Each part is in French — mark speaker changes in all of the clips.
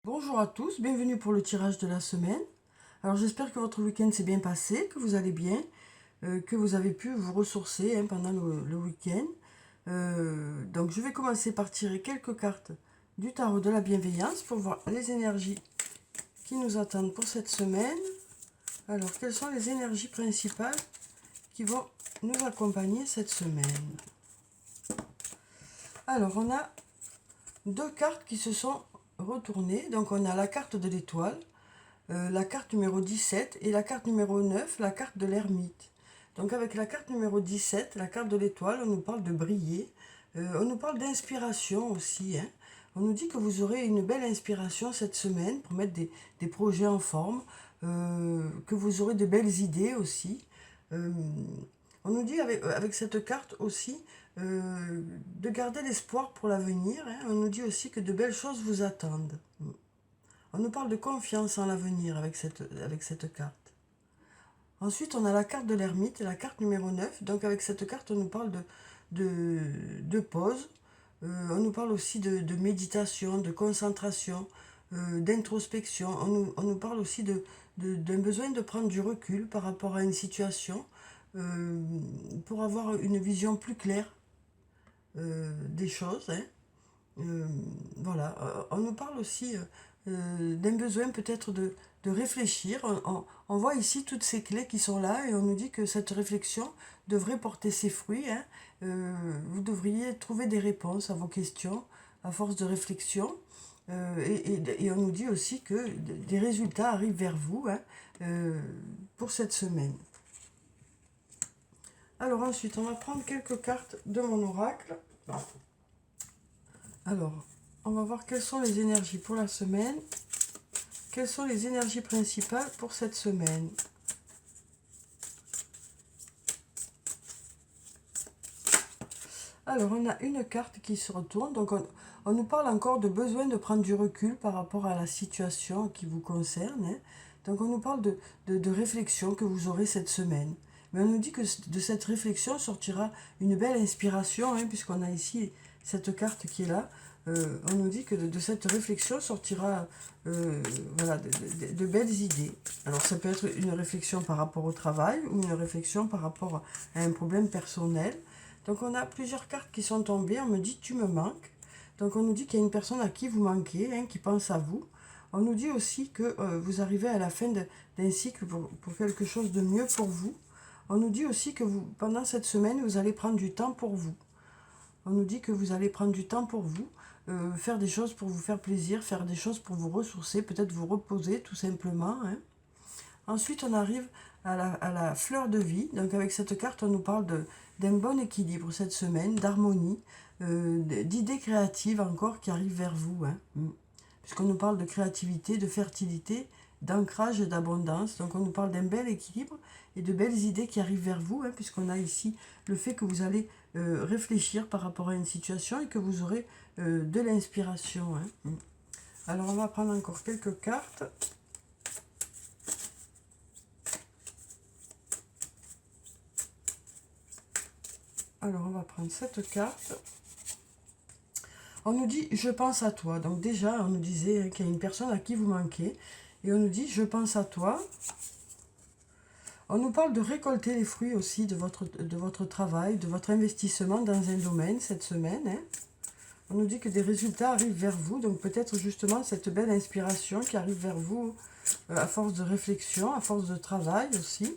Speaker 1: Bonjour à tous, bienvenue pour le tirage de la semaine. Alors j'espère que votre week-end s'est bien passé, que vous allez bien, que vous avez pu vous ressourcer pendant le week-end. Donc je vais commencer par tirer quelques cartes du tarot de la bienveillance pour voir les énergies qui nous attendent pour cette semaine. Alors quelles sont les énergies principales qui vont nous accompagner cette semaine? Alors on a deux cartes qui se sont retournées. Donc on a la carte de l'étoile, la carte numéro 17 et la carte numéro 9, la carte de l'ermite. Donc avec la carte numéro 17, la carte de l'étoile, on nous parle de briller, on nous parle d'inspiration aussi. On nous dit que vous aurez une belle inspiration cette semaine pour mettre des projets en forme, que vous aurez de belles idées aussi. On nous dit avec cette carte aussi de garder l'espoir pour l'avenir. On nous dit aussi que de belles choses vous attendent. On nous parle de confiance en l'avenir avec cette carte. Ensuite, on a la carte de l'ermite, la carte numéro 9. Donc avec cette carte, on nous parle de pause. On nous parle aussi de méditation, de concentration, d'introspection. On nous parle aussi d'un besoin de prendre du recul par rapport à une situation pour avoir une vision plus claire des choses. Voilà, on nous parle aussi d'un besoin peut-être de réfléchir. On voit ici toutes ces clés qui sont là et on nous dit que cette réflexion devrait porter ses fruits. Vous devriez trouver des réponses à vos questions à force de réflexion. Et on nous dit aussi que des résultats arrivent vers vous pour cette semaine. Alors ensuite, on va prendre quelques cartes de mon oracle. Alors, on va voir quelles sont les énergies pour la semaine. Quelles sont les énergies principales pour cette semaine? Alors, on a une carte qui se retourne. Donc, on nous parle encore de besoin de prendre du recul par rapport à la situation qui vous concerne. Donc, on nous parle de réflexion que vous aurez cette semaine. Mais on nous dit que de cette réflexion sortira une belle inspiration, puisqu'on a ici cette carte qui est là. On nous dit que de cette réflexion sortira voilà, de belles idées. Alors ça peut être une réflexion par rapport au travail ou une réflexion par rapport à un problème personnel. Donc on a plusieurs cartes qui sont tombées. On me dit tu me manques. Donc on nous dit qu'il y a une personne à qui vous manquez, qui pense à vous. On nous dit aussi que vous arrivez à la fin d'un cycle pour quelque chose de mieux pour vous. On nous dit aussi que pendant cette semaine, vous allez prendre du temps pour vous. On nous dit que vous allez prendre du temps pour vous, faire des choses pour vous faire plaisir, faire des choses pour vous ressourcer, peut-être vous reposer tout simplement. Ensuite, on arrive à la fleur de vie. Donc avec cette carte, on nous parle d'un bon équilibre cette semaine, d'harmonie, d'idées créatives encore qui arrivent vers vous. Puisqu'on nous parle de créativité, de fertilité, d'ancrage et d'abondance. Donc on nous parle d'un bel équilibre et de belles idées qui arrivent vers vous, puisqu'on a ici le fait que vous allez réfléchir par rapport à une situation et que vous aurez de l'inspiration. Alors on va prendre encore quelques cartes. Alors on va prendre cette carte. On nous dit « je pense à toi ». Donc déjà, on nous disait qu'il y a une personne à qui vous manquez. Et on nous dit « je pense à toi ». On nous parle de récolter les fruits aussi de votre travail, de votre investissement dans un domaine cette semaine. On nous dit que des résultats arrivent vers vous. Donc peut-être justement cette belle inspiration qui arrive vers vous à force de réflexion, à force de travail aussi.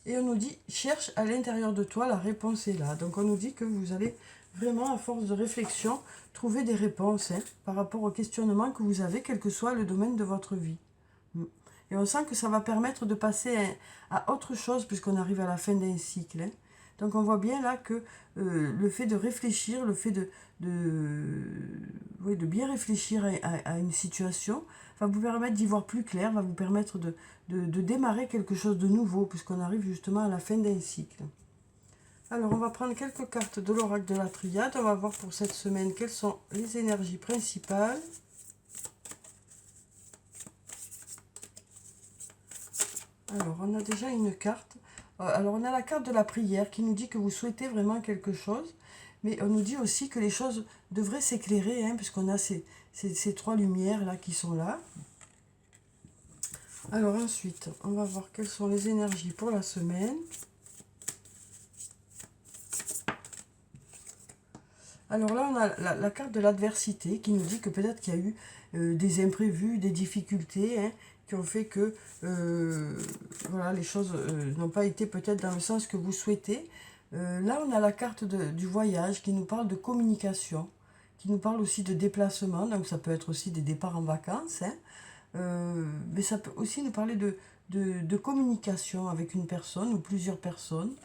Speaker 1: Et on nous dit « cherche à l'intérieur de toi, la réponse est là ». Donc on nous dit que vous allez vraiment, à force de réflexion, trouver des réponses par rapport aux questionnements que vous avez, quel que soit le domaine de votre vie. Et on sent que ça va permettre de passer à autre chose puisqu'on arrive à la fin d'un cycle. Donc on voit bien là que le fait de réfléchir, le fait de bien réfléchir à une situation va vous permettre d'y voir plus clair, va vous permettre de démarrer quelque chose de nouveau puisqu'on arrive justement à la fin d'un cycle. Alors on va prendre quelques cartes de l'oracle de la Triade. On va voir pour cette semaine quelles sont les énergies principales. Alors on a déjà une carte. Alors on a la carte de la prière qui nous dit que vous souhaitez vraiment quelque chose. Mais on nous dit aussi que les choses devraient s'éclairer, puisqu'on a ces trois lumières là qui sont là. Alors ensuite, on va voir quelles sont les énergies pour la semaine. Alors là, on a la carte de l'adversité qui nous dit que peut-être qu'il y a eu des imprévus, des difficultés, hein, qui ont fait que voilà, les choses n'ont pas été peut-être dans le sens que vous souhaitez. Là, on a la carte du voyage qui nous parle de communication, qui nous parle aussi de déplacement, donc ça peut être aussi des départs en vacances, hein. Mais ça peut aussi nous parler de communication avec une personne ou plusieurs personnes.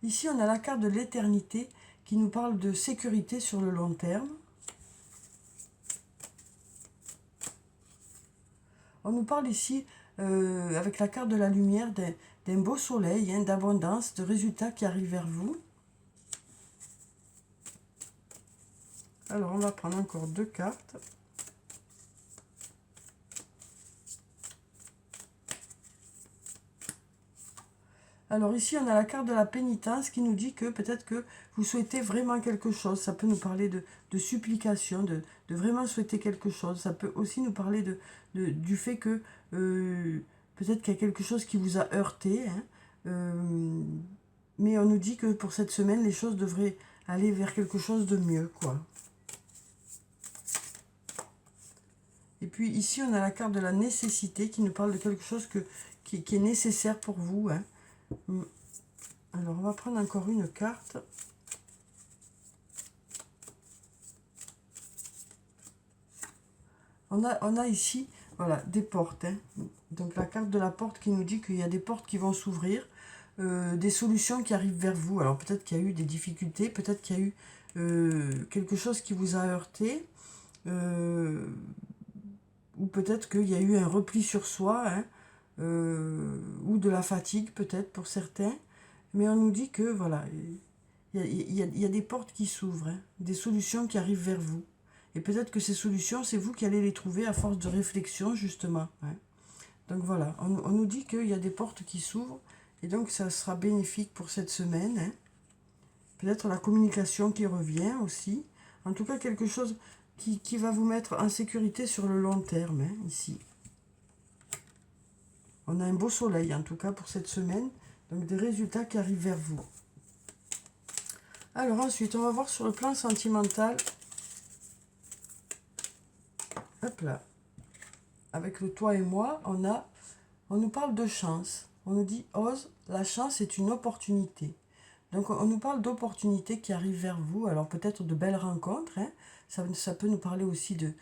Speaker 1: Ici, on a la carte de l'éternité qui nous parle de sécurité sur le long terme. On nous parle ici, avec la carte de la lumière, d'un beau soleil, hein, d'abondance, de résultats qui arrivent vers vous. Alors, on va prendre encore 2 cartes. Alors ici, on a la carte de la pénitence qui nous dit que peut-être que vous souhaitez vraiment quelque chose. Ça peut nous parler de supplication, de vraiment souhaiter quelque chose. Ça peut aussi nous parler du fait que peut-être qu'il y a quelque chose qui vous a heurté, hein. Mais on nous dit que pour cette semaine, les choses devraient aller vers quelque chose de mieux, quoi. Et puis ici, on a la carte de la nécessité qui nous parle de quelque chose qui est nécessaire pour vous, hein. Alors, on va prendre encore une carte. On a ici, voilà, des portes, hein. Donc, la carte de la porte qui nous dit qu'il y a des portes qui vont s'ouvrir, des solutions qui arrivent vers vous. Alors, peut-être qu'il y a eu des difficultés, peut-être qu'il y a eu quelque chose qui vous a heurté, ou peut-être qu'il y a eu un repli sur soi, hein, ou de la fatigue, peut-être, pour certains. Mais on nous dit que, voilà, il y a des portes qui s'ouvrent, hein, des solutions qui arrivent vers vous. Et peut-être que ces solutions, c'est vous qui allez les trouver à force de réflexion, justement, hein. Donc voilà, on nous dit qu'il y a des portes qui s'ouvrent, et donc ça sera bénéfique pour cette semaine, hein. Peut-être la communication qui revient aussi. En tout cas, quelque chose qui va vous mettre en sécurité sur le long terme, hein, ici. On a un beau soleil, en tout cas, pour cette semaine. Donc, des résultats qui arrivent vers vous. Alors, ensuite, on va voir sur le plan sentimental. Hop là. Avec le toi et moi, on nous parle de chance. On nous dit, ose, la chance est une opportunité. Donc, on nous parle d'opportunités qui arrivent vers vous. Alors, peut-être de belles rencontres, hein. Ça peut nous parler aussi de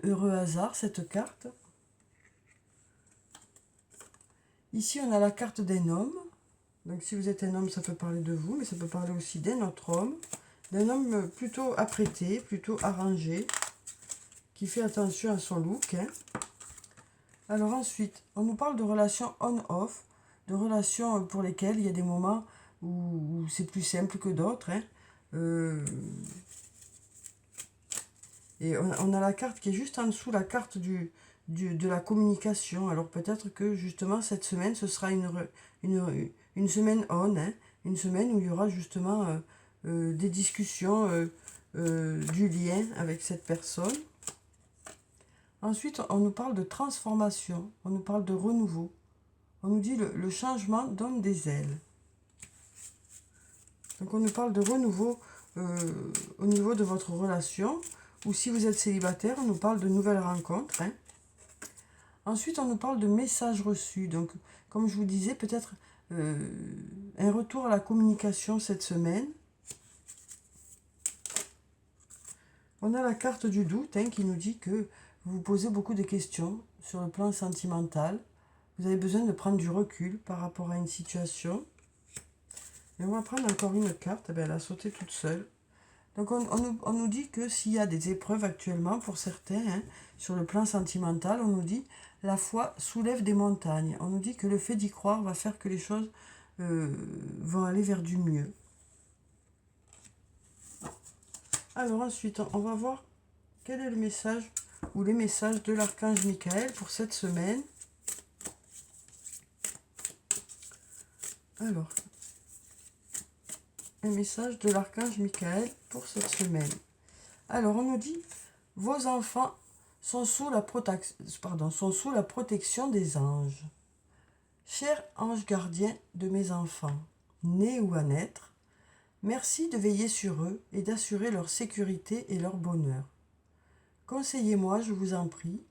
Speaker 1: heureux hasard, cette carte. Ici, on a la carte d'un homme. Donc, si vous êtes un homme, ça peut parler de vous, mais ça peut parler aussi d'un autre homme. D'un homme plutôt apprêté, plutôt arrangé, qui fait attention à son look, hein. Alors ensuite, on nous parle de relations on-off, de relations pour lesquelles il y a des moments où c'est plus simple que d'autres, hein. Et on a la carte qui est juste en dessous, la carte de la communication. Alors peut-être que justement cette semaine, ce sera une semaine on, hein, une semaine où il y aura justement des discussions, du lien avec cette personne. Ensuite, on nous parle de transformation, on nous parle de renouveau. On nous dit le changement donne des ailes. Donc on nous parle de renouveau au niveau de votre relation. Ou si vous êtes célibataire, on nous parle de nouvelles rencontres, hein. Ensuite, on nous parle de messages reçus. Donc, comme je vous disais, peut-être un retour à la communication cette semaine. On a la carte du doute, hein, qui nous dit que vous vous posez beaucoup de questions sur le plan sentimental. Vous avez besoin de prendre du recul par rapport à une situation. Et on va prendre encore une carte. Eh bien, elle a sauté toute seule. Donc on nous dit que s'il y a des épreuves actuellement pour certains, hein, sur le plan sentimental, on nous dit la foi soulève des montagnes. On nous dit que le fait d'y croire va faire que les choses vont aller vers du mieux. Alors ensuite, on va voir quel est le message ou les messages de l'archange Michael pour cette semaine. Alors, un message de l'archange Michael pour cette semaine. Alors, on nous dit, vos enfants sont sous la protection des anges. Cher ange gardien de mes enfants, nés ou à naître, merci de veiller sur eux et d'assurer leur sécurité et leur bonheur. Conseillez-moi, je vous en prie,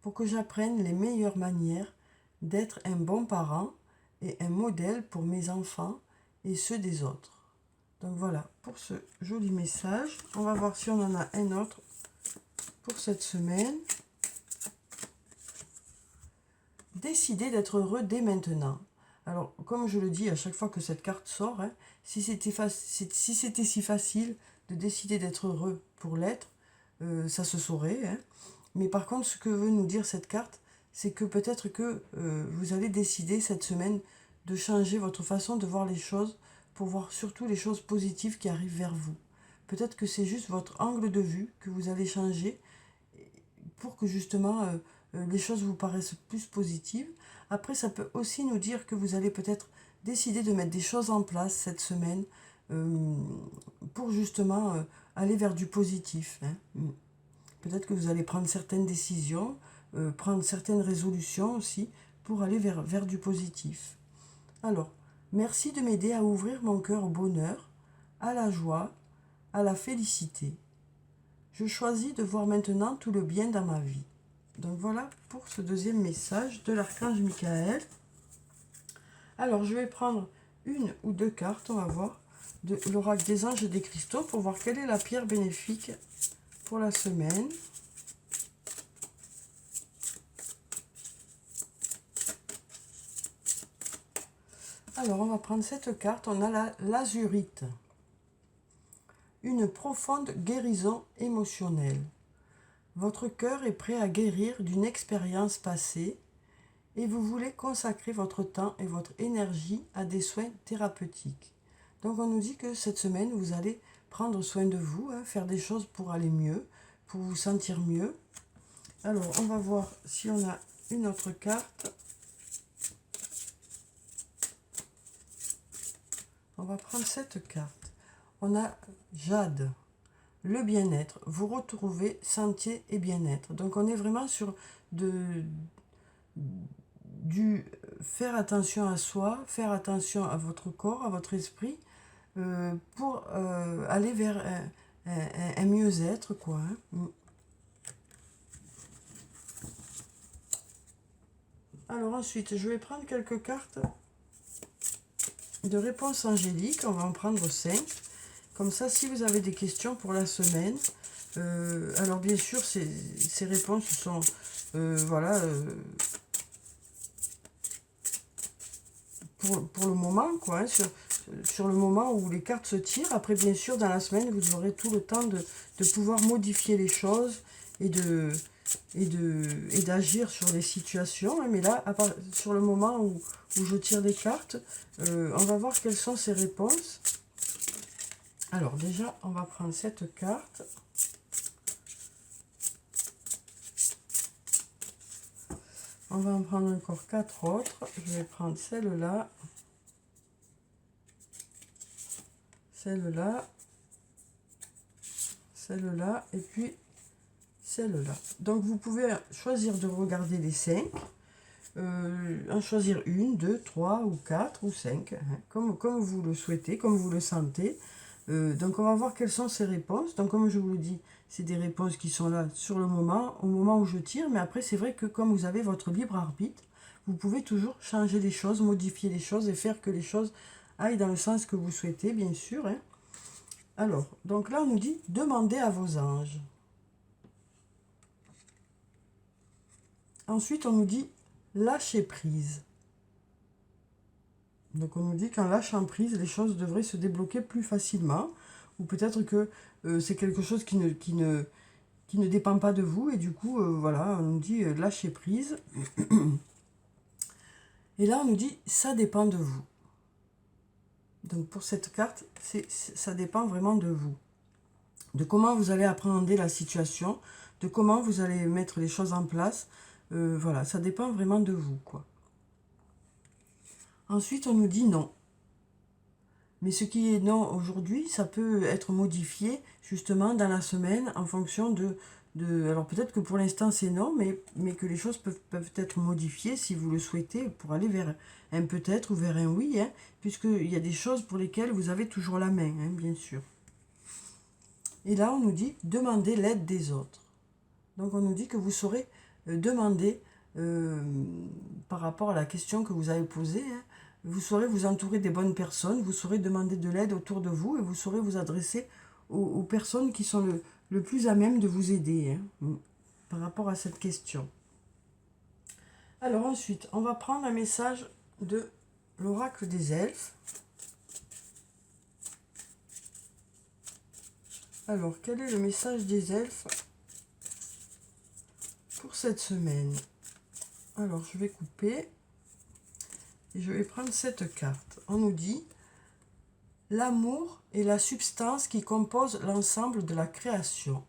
Speaker 1: pour que j'apprenne les meilleures manières d'être un bon parent et un modèle pour mes enfants et ceux des autres. Donc voilà pour ce joli message. On va voir si on en a un autre pour cette semaine. Décidez d'être heureux dès maintenant. Alors, comme je le dis à chaque fois que cette carte sort, hein, si c'était si facile de décider d'être heureux pour l'être, ça se saurait. Hein. Mais par contre, ce que veut nous dire cette carte, c'est que peut-être que vous allez décider cette semaine de changer votre façon de voir les choses pour voir surtout les choses positives qui arrivent vers vous. Peut-être que c'est juste votre angle de vue que vous allez changer pour que justement les choses vous paraissent plus positives. Après, ça peut aussi nous dire que vous allez peut-être décider de mettre des choses en place cette semaine pour justement aller vers du positif. Hein. Peut-être que vous allez prendre certaines décisions, prendre certaines résolutions aussi pour aller vers du positif. Alors, merci de m'aider à ouvrir mon cœur au bonheur, à la joie, à la félicité. Je choisis de voir maintenant tout le bien dans ma vie. Donc voilà pour ce deuxième message de l'archange Michael. Alors, je vais prendre une ou deux cartes, on va voir, de l'oracle des anges et des cristaux pour voir quelle est la pierre bénéfique pour la semaine. Alors, on va prendre cette carte, on a l'azurite. Une profonde guérison émotionnelle. Votre cœur est prêt à guérir d'une expérience passée et vous voulez consacrer votre temps et votre énergie à des soins thérapeutiques. Donc, on nous dit que cette semaine, vous allez prendre soin de vous, hein, faire des choses pour aller mieux, pour vous sentir mieux. Alors, on va voir si on a une autre carte. On va prendre cette carte. On a Jade, le bien-être. Vous retrouvez santé et bien-être. Donc, on est vraiment sur du faire attention à soi, faire attention à votre corps, à votre esprit, pour aller vers un mieux-être, quoi. Hein. Alors ensuite, je vais prendre quelques cartes de réponses angéliques. On va en prendre 5. Comme ça, si vous avez des questions pour la semaine, alors bien sûr, ces réponses sont, voilà, pour le moment, quoi, hein, sur le moment où les cartes se tirent. Après, bien sûr, dans la semaine, vous aurez tout le temps de pouvoir modifier les choses et d'agir sur les situations. Hein. Mais là, sur le moment où je tire les cartes, on va voir quelles sont ces réponses. Alors déjà, on va prendre cette carte. On va en prendre encore 4 autres. Je vais prendre celle-là, celle-là, celle-là et puis celle-là. Donc vous pouvez choisir de regarder les 5, en choisir une, 2, 3 ou 4 ou 5, hein, comme vous le souhaitez, comme vous le sentez. Donc on va voir quelles sont ces réponses. Donc comme je vous le dis, c'est des réponses qui sont là sur le moment, au moment où je tire. Mais après, c'est vrai que comme vous avez votre libre arbitre, vous pouvez toujours changer les choses, modifier les choses et faire que les choses aillent dans le sens que vous souhaitez, bien sûr. Hein. Alors, donc là, on nous dit, demandez à vos anges. Ensuite, on nous dit, lâchez prise. Donc on nous dit qu'en lâchant prise, les choses devraient se débloquer plus facilement. Ou peut-être que c'est quelque chose qui ne dépend pas de vous. Et du coup, voilà, on nous dit lâchez prise. Et là, on nous dit ça dépend de vous. Donc pour cette carte, ça dépend vraiment de vous. De comment vous allez appréhender la situation, de comment vous allez mettre les choses en place. Voilà, ça dépend vraiment de vous, quoi. Ensuite, on nous dit non. Mais ce qui est non aujourd'hui, ça peut être modifié justement dans la semaine en fonction alors peut-être que pour l'instant c'est non, mais que les choses peuvent être modifiées si vous le souhaitez pour aller vers un peut-être ou vers un oui, hein, puisqu'il y a des choses pour lesquelles vous avez toujours la main, hein, bien sûr. Et là on nous dit demander l'aide des autres. Donc on nous dit que vous saurez demander par rapport à la question que vous avez posée, hein, vous saurez vous entourer des bonnes personnes, vous saurez demander de l'aide autour de vous et vous saurez vous adresser aux personnes qui sont le plus à même de vous aider par rapport à cette question. Alors ensuite, on va prendre un message de l'oracle des elfes. Alors, quel est le message des elfes pour cette semaine? Alors, je vais couper et je vais prendre cette carte. On nous dit l'amour est la substance qui compose l'ensemble de la création.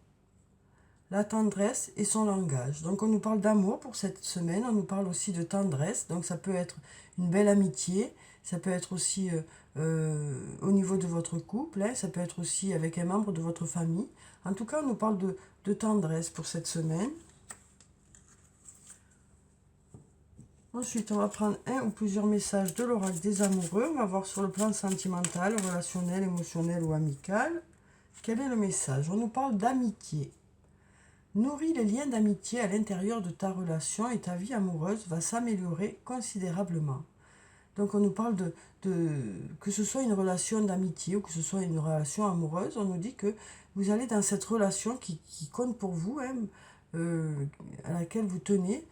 Speaker 1: La tendresse est son langage. Donc on nous parle d'amour pour cette semaine, on nous parle aussi de tendresse. Donc ça peut être une belle amitié, ça peut être aussi au niveau de votre couple, hein, ça peut être aussi avec un membre de votre famille. En tout cas, on nous parle de tendresse pour cette semaine. Ensuite, on va prendre un ou plusieurs messages de l'oracle des amoureux. On va voir sur le plan sentimental, relationnel, émotionnel ou amical. Quel est le message? On nous parle d'amitié. Nourris les liens d'amitié à l'intérieur de ta relation et ta vie amoureuse va s'améliorer considérablement. Donc on nous parle que ce soit une relation d'amitié ou que ce soit une relation amoureuse, on nous dit que vous allez dans cette relation qui compte pour vous, hein, à laquelle vous tenez.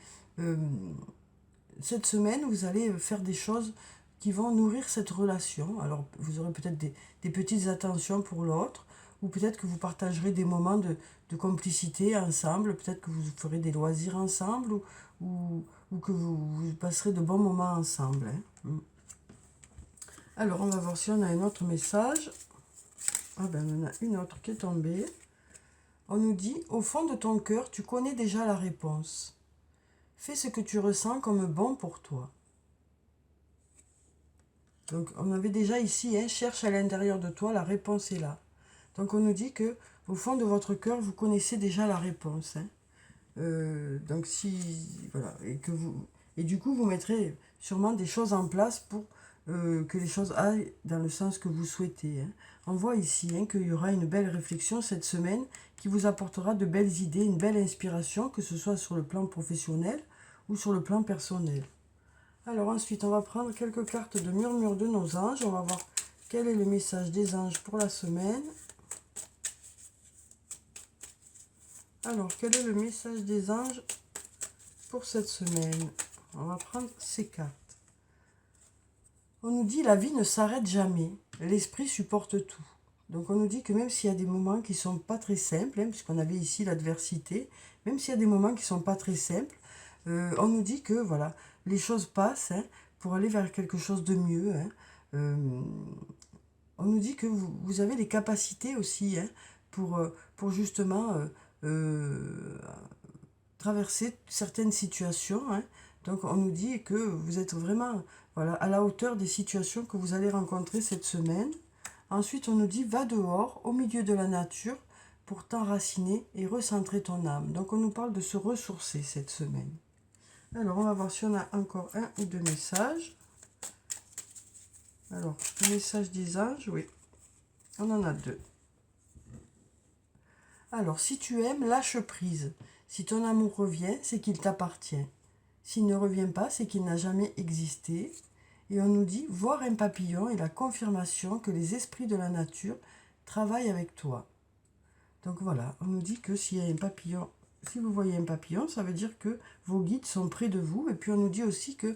Speaker 1: Cette semaine, vous allez faire des choses qui vont nourrir cette relation. Alors, vous aurez peut-être des petites attentions pour l'autre, ou peut-être que vous partagerez des moments de complicité ensemble, peut-être que vous ferez des loisirs ensemble, ou que vous passerez de bons moments ensemble. Hein. Alors, on va voir si on a un autre message. Ah ben, on en a une autre qui est tombée. On nous dit, au fond de ton cœur, tu connais déjà la réponse. Fais ce que tu ressens comme bon pour toi. Donc on avait déjà ici, hein, cherche à l'intérieur de toi, la réponse est là. Donc on nous dit que au fond de votre cœur, vous connaissez déjà la réponse. Hein. Donc si voilà, et du coup vous mettrez sûrement des choses en place pour que les choses aillent dans le sens que vous souhaitez. Hein. On voit ici hein, qu'il y aura une belle réflexion cette semaine qui vous apportera de belles idées, une belle inspiration, que ce soit sur le plan professionnel ou sur le plan personnel. Alors ensuite, on va prendre quelques cartes de murmure de nos anges. On va voir quel est le message des anges pour la semaine. Alors, quel est le message des anges pour cette semaine? On va prendre ces cartes. On nous dit la vie ne s'arrête jamais. L'esprit supporte tout. Donc on nous dit que même s'il y a des moments qui ne sont pas très simples, hein, puisqu'on avait ici l'adversité, même s'il y a des moments qui ne sont pas très simples, on nous dit que voilà, les choses passent hein, pour aller vers quelque chose de mieux. Hein. On nous dit que vous avez les capacités aussi hein, pour justement traverser certaines situations. Hein. Donc on nous dit que vous êtes vraiment voilà, à la hauteur des situations que vous allez rencontrer cette semaine. Ensuite, on nous dit, va dehors, au milieu de la nature, pour t'enraciner et recentrer ton âme. Donc, on nous parle de se ressourcer cette semaine. Alors, on va voir si on a encore un ou deux messages. Alors, le message des anges, oui, on en a deux. Alors, si tu aimes, lâche prise. Si ton amour revient, c'est qu'il t'appartient. S'il ne revient pas, c'est qu'il n'a jamais existé. Et on nous dit, voir un papillon est la confirmation que les esprits de la nature travaillent avec toi. Donc voilà, on nous dit que s'il y a un papillon, si vous voyez un papillon, ça veut dire que vos guides sont près de vous. Et puis on nous dit aussi que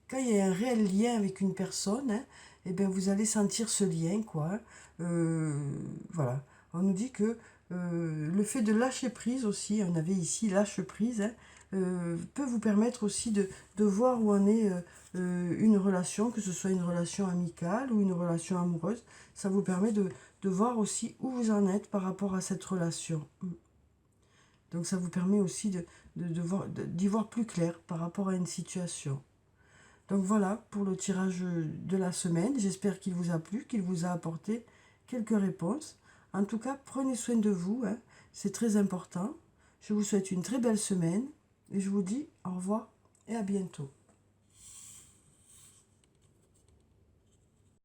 Speaker 1: quand il y a un réel lien avec une personne, hein, eh bien vous allez sentir ce lien, quoi. Voilà, on nous dit que le fait de lâcher prise aussi, on avait ici lâche prise, hein, peut vous permettre aussi de voir où en est une relation, que ce soit une relation amicale ou une relation amoureuse. Ça vous permet de voir aussi où vous en êtes par rapport à cette relation. Donc ça vous permet aussi d'y voir plus clair par rapport à une situation. Donc voilà pour le tirage de la semaine. J'espère qu'il vous a plu, qu'il vous a apporté quelques réponses. En tout cas, prenez soin de vous, hein, c'est très important. Je vous souhaite une très belle semaine et je vous dis au revoir et à bientôt.